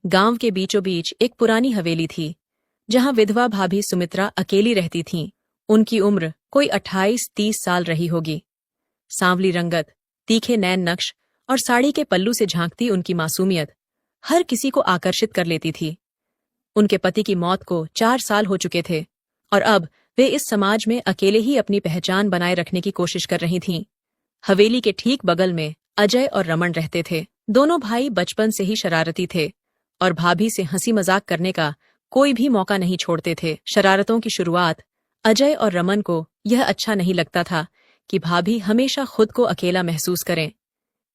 गांव के बीचों बीच एक पुरानी हवेली थी, जहां विधवा भाभी सुमित्रा अकेली रहती थीं। उनकी उम्र कोई 28-30 साल रही होगी। सांवली रंगत, तीखे नैन नक्श और साड़ी के पल्लू से झांकती उनकी मासूमियत हर किसी को आकर्षित कर लेती थी। उनके पति की मौत को 4 साल हो चुके थे और अब वे इस समाज में अकेले ही अपनी पहचान बनाए रखने की कोशिश कर रही थीं। हवेली के ठीक बगल में अजय और रमन रहते थे। दोनों भाई बचपन से ही शरारती थे और भाभी से हंसी मजाक करने का कोई भी मौका नहीं छोड़ते थे। शरारतों की शुरुआत अजय और रमन को यह अच्छा नहीं लगता था कि भाभी हमेशा खुद को अकेला महसूस करें,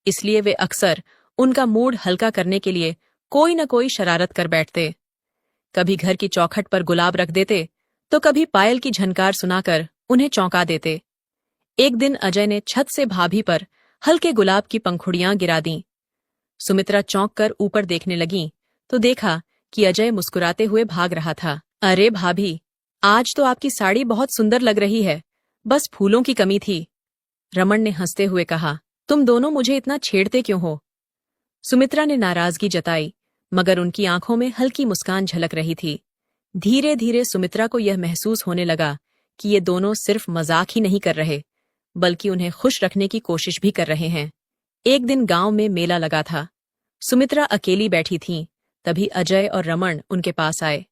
इसलिए वे अक्सर उनका मूड हल्का करने के लिए कोई न कोई शरारत कर बैठते। कभी घर की चौखट पर गुलाब रख देते तो कभी पायल की झनकार सुनाकर उन्हें चौंका देते। एक दिन अजय ने छत से भाभी पर हल्के गुलाब की पंखुड़ियां गिरा दीं। सुमित्रा चौंक कर ऊपर देखने लगीं तो देखा कि अजय मुस्कुराते हुए भाग रहा था। अरे भाभी, आज तो आपकी साड़ी बहुत सुंदर लग रही है, बस फूलों की कमी थी। रमन ने हंसते हुए कहा, तुम दोनों मुझे इतना छेड़ते क्यों हो? सुमित्रा ने नाराजगी जताई, मगर उनकी आंखों में हल्की मुस्कान झलक रही थी। धीरे धीरे सुमित्रा को यह महसूस होने लगा कि ये दोनों सिर्फ मजाक ही नहीं कर रहे, बल्कि उन्हें खुश रखने की कोशिश भी कर रहे हैं। एक दिन गांव में मेला लगा था। सुमित्रा अकेली बैठी थीं, तभी अजय और रमन उनके पास आए।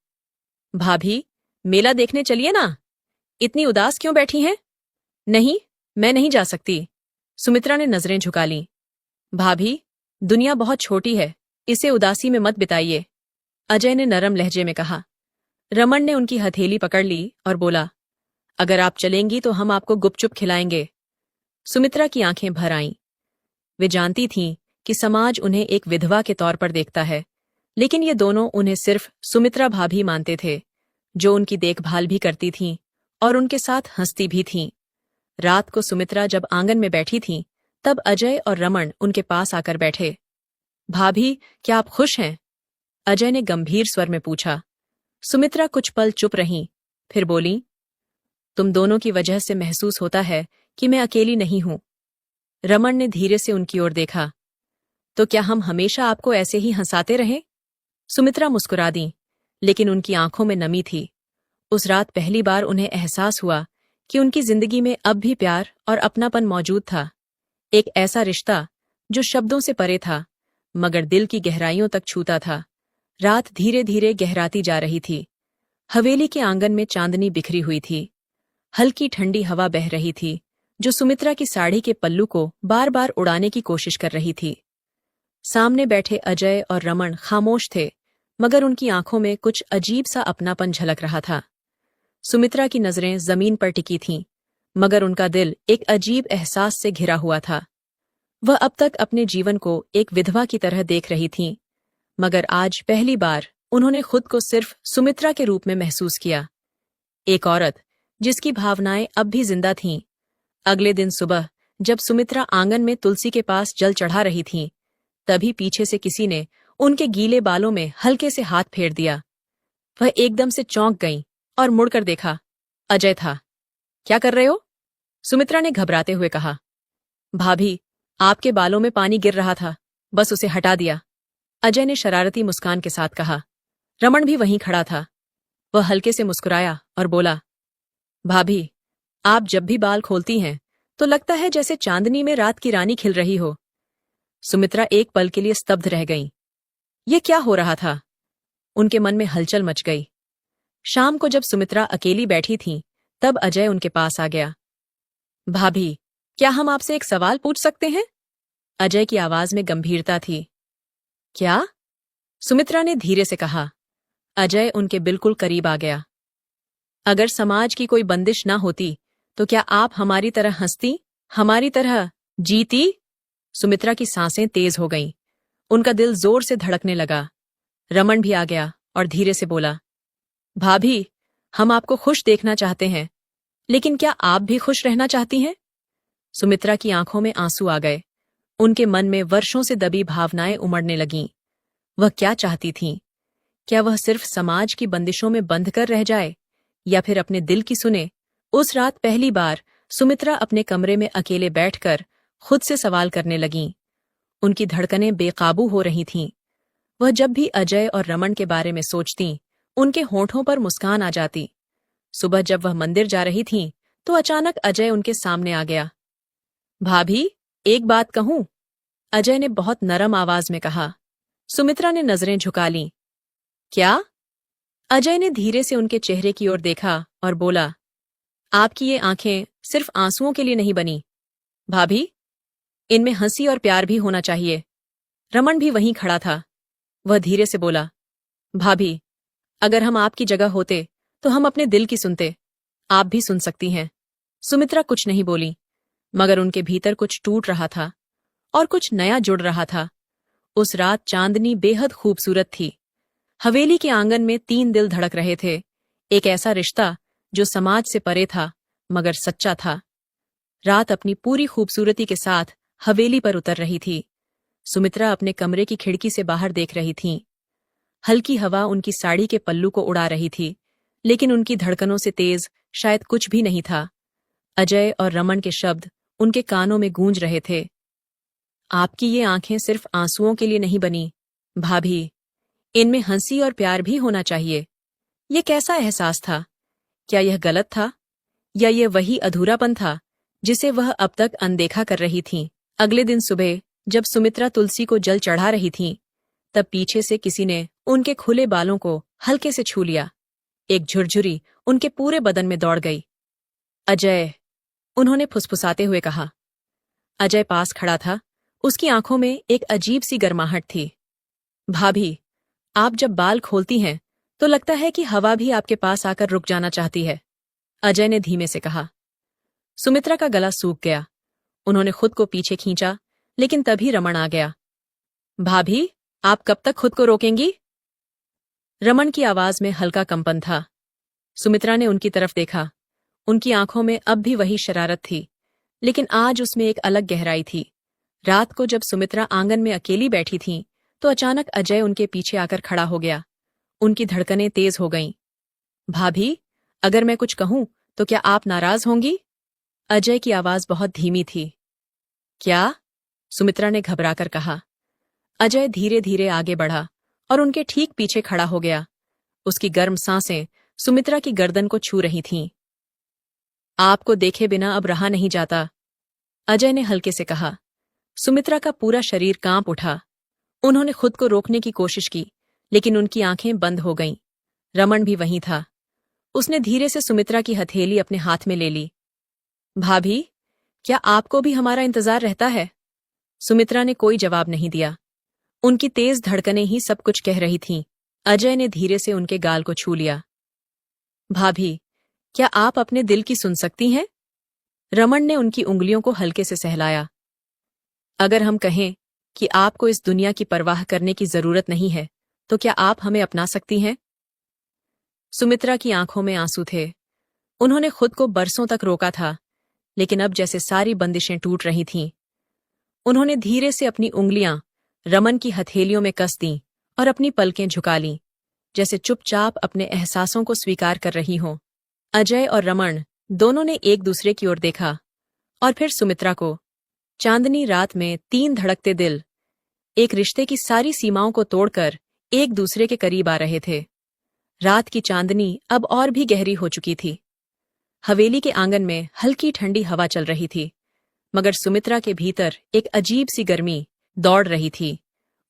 भाभी, मेला देखने चलिए ना, इतनी उदास क्यों बैठी हैं? नहीं, मैं नहीं जा सकती। सुमित्रा ने नजरें झुका लीं। भाभी, दुनिया बहुत छोटी है, इसे उदासी में मत बिताइए, अजय ने नरम लहजे में कहा। रमन ने उनकी हथेली पकड़ ली और बोला, अगर आप चलेंगी तो हम आपको गुपचुप खिलाएंगे। सुमित्रा की आंखें भर आईं। वे जानती थीं कि समाज उन्हें एक विधवा के तौर पर देखता है, लेकिन ये दोनों उन्हें सिर्फ सुमित्रा भाभी मानते थे, जो उनकी देखभाल भी करती थीं और उनके साथ हंसती भी थीं। रात को सुमित्रा जब आंगन में बैठी थीं, तब अजय और रमन उनके पास आकर बैठे। भाभी, क्या आप खुश हैं? अजय ने गंभीर स्वर में पूछा। सुमित्रा कुछ पल चुप रहीं, फिर बोली, तुम दोनों की वजह से महसूस होता है कि मैं अकेली नहीं हूं। रमन ने धीरे से उनकी ओर देखा। तो क्या हम हमेशा आपको ऐसे ही हंसाते रहें? सुमित्रा मुस्कुरा दी, लेकिन उनकी आंखों में नमी थी। उस रात पहली बार उन्हें एहसास हुआ कि उनकी जिंदगी में अब भी प्यार और अपनापन मौजूद था। एक ऐसा रिश्ता जो शब्दों से परे था, मगर दिल की गहराइयों तक छूता था। रात धीरे धीरे गहराती जा रही थी। हवेली के आंगन में चांदनी बिखरी हुई थी। हल्की ठंडी हवा बह रही थी, जो सुमित्रा की साड़ी के पल्लू को बार बार उड़ाने की कोशिश कर रही थी। सामने बैठे अजय और रमन खामोश थे, मगर उनकी आंखों में कुछ अजीब सा अपनापन झलक रहा था। सुमित्रा की नजरें जमीन पर टिकी थीं, मगर उनका दिल एक अजीब एहसास से घिरा हुआ था। वह अब तक अपने जीवन को एक विधवा की तरह देख रही थीं, मगर आज पहली बार उन्होंने खुद को सिर्फ सुमित्रा के रूप में महसूस किया, एक औरत जिसकी भावनाएं अब भी जिंदा थीं। अगले दिन सुबह जब सुमित्रा आंगन में तुलसी के पास जल चढ़ा रही थीं, तभी पीछे से किसी ने उनके गीले बालों में हल्के से हाथ फेर दिया। वह एकदम से चौंक गईं और मुड़कर देखा। अजय था। क्या कर रहे हो? सुमित्रा ने घबराते हुए कहा। भाभी, आपके बालों में पानी गिर रहा था, बस उसे हटा दिया, अजय ने शरारती मुस्कान के साथ कहा। रमन भी वहीं खड़ा था। वह हल्के से मुस्कुराया और बोला, भाभी, आप जब भी बाल खोलती हैं तो लगता है जैसे चांदनी में रात की रानी खिल रही हो। सुमित्रा एक पल के लिए स्तब्ध रह गईं। यह क्या हो रहा था? उनके मन में हलचल मच गई। शाम को जब सुमित्रा अकेली बैठी थीं, तब अजय उनके पास आ गया। भाभी, क्या हम आपसे एक सवाल पूछ सकते हैं? अजय की आवाज में गंभीरता थी। क्या? सुमित्रा ने धीरे से कहा। अजय उनके बिल्कुल करीब आ गया। अगर समाज की कोई बंदिश ना होती तो क्या आप हमारी तरह हंसती, हमारी तरह जीती? सुमित्रा की सांसें तेज हो गईं। उनका दिल जोर से धड़कने लगा। रमन भी आ गया और धीरे से बोला, भाभी, हम आपको खुश देखना चाहते हैं, लेकिन क्या आप भी खुश रहना चाहती हैं? सुमित्रा की आंखों में आंसू आ गए। उनके मन में वर्षों से दबी भावनाएं उमड़ने लगीं। वह क्या चाहती थीं? क्या वह सिर्फ समाज की बंदिशों में बंध कर रह जाए, या फिर अपने दिल की सुने? उस रात पहली बार सुमित्रा अपने कमरे में अकेले बैठकर खुद से सवाल करने लगीं। उनकी धड़कनें बेकाबू हो रही थीं। वह जब भी अजय और रमन के बारे में सोचती, उनके होठों पर मुस्कान आ जाती। सुबह जब वह मंदिर जा रही थीं, तो अचानक अजय उनके सामने आ गया। भाभी, एक बात कहूं? अजय ने बहुत नरम आवाज में कहा। सुमित्रा ने नजरें झुका लीं। क्या? अजय ने धीरे से उनके चेहरे की ओर देखा और बोला, आपकी ये आंखें सिर्फ आंसुओं के लिए नहीं बनी भाभी, इनमें हंसी और प्यार भी होना चाहिए। रमन भी वहीं खड़ा था। वह धीरे से बोला, भाभी, अगर हम आपकी जगह होते तो हम अपने दिल की सुनते। आप भी सुन सकती हैं। सुमित्रा कुछ नहीं बोली, मगर उनके भीतर कुछ टूट रहा था और कुछ नया जुड़ रहा था। उस रात चांदनी बेहद खूबसूरत थी। हवेली के आंगन में 3 दिल धड़क रहे थे। एक ऐसा रिश्ता जो समाज से परे था मगर सच्चा था। रात अपनी पूरी खूबसूरती के साथ हवेली पर उतर रही थी। सुमित्रा अपने कमरे की खिड़की से बाहर देख रही थीं। हल्की हवा उनकी साड़ी के पल्लू को उड़ा रही थी, लेकिन उनकी धड़कनों से तेज शायद कुछ भी नहीं था। अजय और रमन के शब्द उनके कानों में गूंज रहे थे। आपकी ये आंखें सिर्फ आंसुओं के लिए नहीं बनी भाभी, इनमें हंसी और प्यार भी होना चाहिए। ये कैसा एहसास था? क्या यह गलत था या ये वही अधूरापन था जिसे वह अब तक अनदेखा कर रही थीं? अगले दिन सुबह जब सुमित्रा तुलसी को जल चढ़ा रही थीं, तब पीछे से किसी ने उनके खुले बालों को हल्के से छू लिया। एक झुरझुरी उनके पूरे बदन में दौड़ गई। अजय, उन्होंने फुसफुसाते हुए कहा। अजय पास खड़ा था। उसकी आंखों में एक अजीब सी गर्माहट थी। भाभी, आप जब बाल खोलती हैं तो लगता है कि हवा भी आपके पास आकर रुक जाना चाहती है, अजय ने धीमे से कहा। सुमित्रा का गला सूख गया। उन्होंने खुद को पीछे खींचा, लेकिन तभी रमन आ गया। भाभी, आप कब तक खुद को रोकेंगी? रमन की आवाज में हल्का कंपन था। सुमित्रा ने उनकी तरफ देखा। उनकी आंखों में अब भी वही शरारत थी, लेकिन आज उसमें एक अलग गहराई थी। रात को जब सुमित्रा आंगन में अकेली बैठी थीं, तो अचानक अजय उनके पीछे आकर खड़ा हो गया। उनकी धड़कनें तेज हो गईं। भाभी, अगर मैं कुछ कहूं तो क्या आप नाराज होंगी? अजय की आवाज बहुत धीमी थी। क्या? सुमित्रा ने घबराकर कहा। अजय धीरे धीरे आगे बढ़ा और उनके ठीक पीछे खड़ा हो गया। उसकी गर्म सांसें सुमित्रा की गर्दन को छू रही थीं। आपको देखे बिना अब रहा नहीं जाता, अजय ने हल्के से कहा। सुमित्रा का पूरा शरीर कांप उठा। उन्होंने खुद को रोकने की कोशिश की, लेकिन उनकी आंखें बंद हो गईं। रमन भी वहीं था। उसने धीरे से सुमित्रा की हथेली अपने हाथ में ले ली। भाभी, क्या आपको भी हमारा इंतजार रहता है? सुमित्रा ने कोई जवाब नहीं दिया। उनकी तेज धड़कनें ही सब कुछ कह रही थीं। अजय ने धीरे से उनके गाल को छू लिया। भाभी, क्या आप अपने दिल की सुन सकती हैं? रमन ने उनकी उंगलियों को हल्के से सहलाया। अगर हम कहें कि आपको इस दुनिया की परवाह करने की जरूरत नहीं है, तो क्या आप हमें अपना सकती हैं? सुमित्रा की आंखों में आंसू थे। उन्होंने खुद को बरसों तक रोका था, लेकिन अब जैसे सारी बंदिशें टूट रही थीं। उन्होंने धीरे से अपनी उंगलियां रमन की हथेलियों में कस दीं और अपनी पलकें झुका लीं, जैसे चुपचाप अपने एहसासों को स्वीकार कर रही हों। अजय और रमन दोनों ने एक दूसरे की ओर देखा और फिर सुमित्रा को। चांदनी रात में 3 धड़कते दिल एक रिश्ते की सारी सीमाओं को तोड़कर एक दूसरे के करीब आ रहे थे। रात की चांदनी अब और भी गहरी हो चुकी थी। हवेली के आंगन में हल्की ठंडी हवा चल रही थी, मगर सुमित्रा के भीतर एक अजीब सी गर्मी दौड़ रही थी।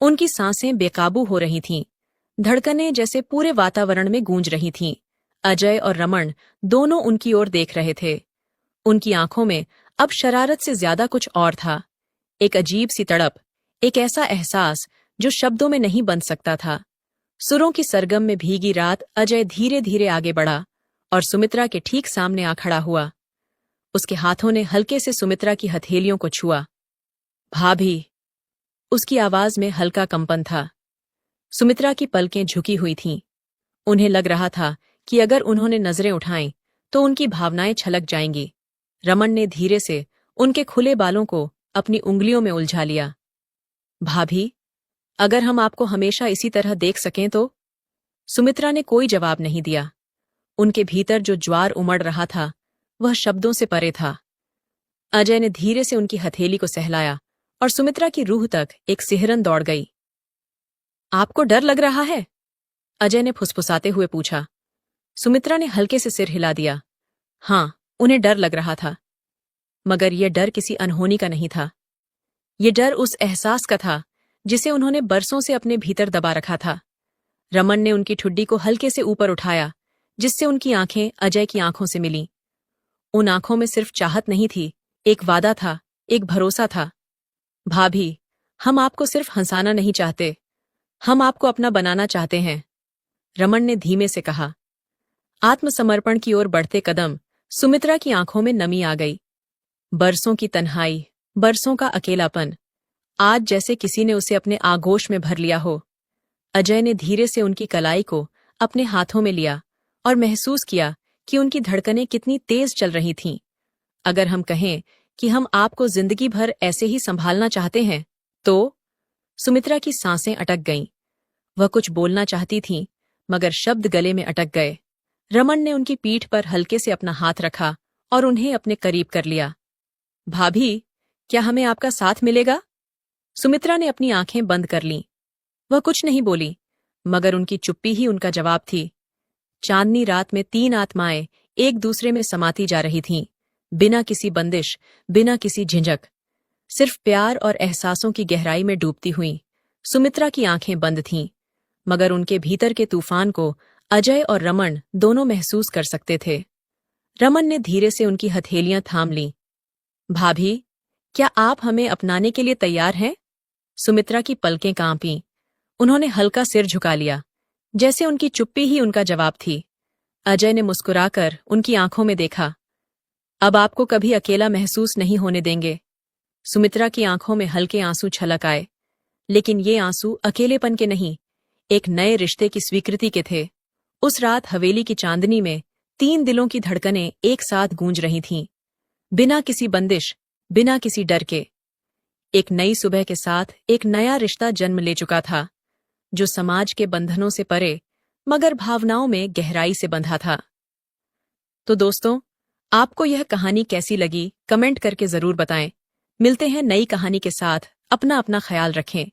उनकी सांसें बेकाबू हो रही थीं, धड़कनें जैसे पूरे वातावरण में गूंज रही थीं। अजय और रमन दोनों उनकी ओर देख रहे थे। उनकी आंखों में अब शरारत से ज्यादा कुछ और था, एक अजीब सी तड़प, एक ऐसा एहसास जो शब्दों में नहीं बन सकता था। सुरों की सरगम में भीगी रात अजय धीरे धीरे आगे बढ़ा और सुमित्रा के ठीक सामने आ खड़ा हुआ। उसके हाथों ने हल्के से सुमित्रा की हथेलियों को छुआ। भाभी, उसकी आवाज में हल्का कंपन था। सुमित्रा की पलकें झुकी हुई थीं। उन्हें लग रहा था कि अगर उन्होंने नजरें उठाईं तो उनकी भावनाएं छलक जाएंगी। रमन ने धीरे से उनके खुले बालों को अपनी उंगलियों में उलझा लिया। भाभी, अगर हम आपको हमेशा इसी तरह देख सकें तो? सुमित्रा ने कोई जवाब नहीं दिया। उनके भीतर जो ज्वार उमड़ रहा था वह शब्दों से परे था। अजय ने धीरे से उनकी हथेली को सहलाया और सुमित्रा की रूह तक एक सिहरन दौड़ गई। आपको डर लग रहा है? अजय ने फुसफुसाते हुए पूछा। सुमित्रा ने हल्के से सिर हिला दिया। हाँ, उन्हें डर लग रहा था, मगर यह डर किसी अनहोनी का नहीं था। ये डर उस एहसास का था जिसे उन्होंने बरसों से अपने भीतर दबा रखा था। रमन ने उनकी ठुड्डी को हल्के से ऊपर उठाया, जिससे उनकी आंखें अजय की आंखों से मिलीं। उन आंखों में सिर्फ चाहत नहीं थी, एक वादा था, एक भरोसा था। भाभी, हम आपको सिर्फ हंसाना नहीं चाहते, हम आपको अपना बनाना चाहते हैं, रमन ने धीमे से कहा। आत्मसमर्पण की ओर बढ़ते कदम सुमित्रा की आंखों में नमी आ गई। बरसों की तन्हाई, बरसों का अकेलापन, आज जैसे किसी ने उसे अपने आगोश में भर लिया हो। अजय ने धीरे से उनकी कलाई को अपने हाथों में लिया और महसूस किया कि उनकी धड़कनें कितनी तेज चल रही थीं। अगर हम कहें कि हम आपको जिंदगी भर ऐसे ही संभालना चाहते हैं, तो सुमित्रा की सांसें अटक गईं। वह कुछ बोलना चाहती थीं, मगर शब्द गले में अटक गए। रमन ने उनकी पीठ पर हल्के से अपना हाथ रखा और उन्हें अपने करीब कर लिया। भाभी, क्या हमें आपका साथ मिलेगा? सुमित्रा ने अपनी आंखें बंद कर लीं। वह कुछ नहीं बोली, मगर उनकी चुप्पी ही उनका जवाब थी। चांदनी रात में 3 आत्माएं एक दूसरे में समाती जा रही थीं, बिना किसी बंदिश, बिना किसी झिझक, सिर्फ प्यार और एहसासों की गहराई में डूबती हुईं। सुमित्रा की आंखें बंद थीं, मगर उनके भीतर के तूफान को अजय और रमन दोनों महसूस कर सकते थे। रमन ने धीरे से उनकी हथेलियां थाम लीं। भाभी, क्या आप हमें अपनाने के लिए तैयार हैं? सुमित्रा की पलकें कांपीं। उन्होंने हल्का सिर झुका लिया, जैसे उनकी चुप्पी ही उनका जवाब थी। अजय ने मुस्कुराकर उनकी आंखों में देखा। अब आपको कभी अकेला महसूस नहीं होने देंगे। सुमित्रा की आंखों में हल्के आंसू छलक आए, लेकिन ये आंसू अकेलेपन के नहीं, एक नए रिश्ते की स्वीकृति के थे। उस रात हवेली की चांदनी में 3 दिलों की धड़कनें एक साथ गूंज रही थीं, बिना किसी बंदिश, बिना किसी डर के। एक नई सुबह के साथ एक नया रिश्ता जन्म ले चुका था, जो समाज के बंधनों से परे, मगर भावनाओं में गहराई से बंधा था। तो दोस्तों, आपको यह कहानी कैसी लगी, कमेंट करके जरूर बताएं। मिलते हैं नई कहानी के साथ। अपना ख्याल रखें।